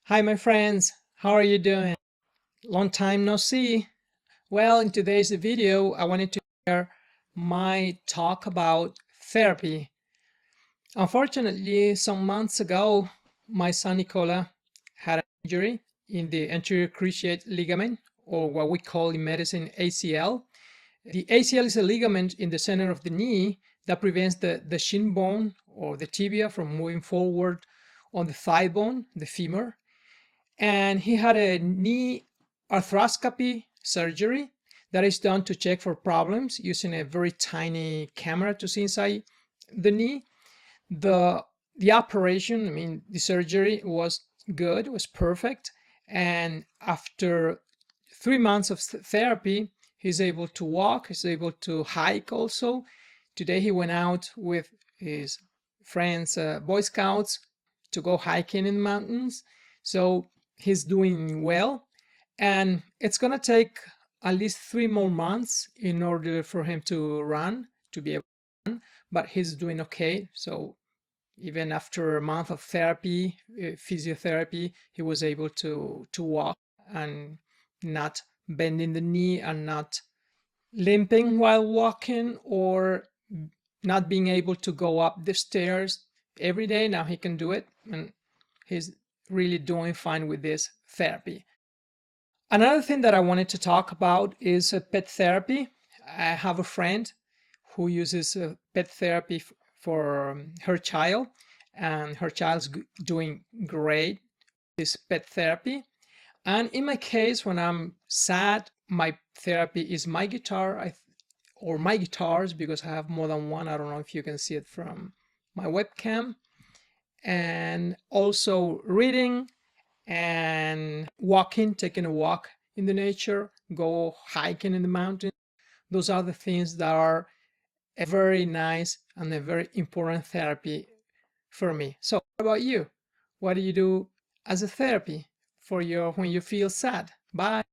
Hi, my friends. How are you doing? Long time no see. Well, in today's video, I wanted to share my talk about therapy. Unfortunately, some months ago, my son Nicola had an injury in the anterior cruciate ligament, or what we call in medicine ACL. The ACL is a ligament in the center of the knee that prevents the shin bone or the tibia from moving forward on the thigh bone, the femur. And he had a knee arthroscopy surgery that is done to check for problems using a very tiny camera to see inside the knee. The operation, the surgery was good, was perfect. And after 3 months of therapy, he's able to walk, he's able to hike also. Today he went out with his friends, Boy Scouts, to go hiking in the mountains. So he's doing well. And it's going to take at least 3 more months in order for him to run, to be able to run, but he's doing okay. So even after a month of therapy, physiotherapy, he was able to walk and not bending the knee and not limping while walking or not being able to go up the stairs every day. Now he can do it, and he's really doing fine with this therapy. Another thing that I wanted to talk about is pet therapy. I have a friend who uses pet therapy for her child, and her child's doing great with this pet therapy. And in my case, when I'm sad, my therapy is my guitar, or my guitars, because I have more than one. I don't know if you can see it from my webcam. And also reading and walking, taking a walk in the nature, go hiking in the mountains. Those are the things that are a very nice and a very important therapy for me. So what about you? What do you do as a therapy for when you feel sad? Bye.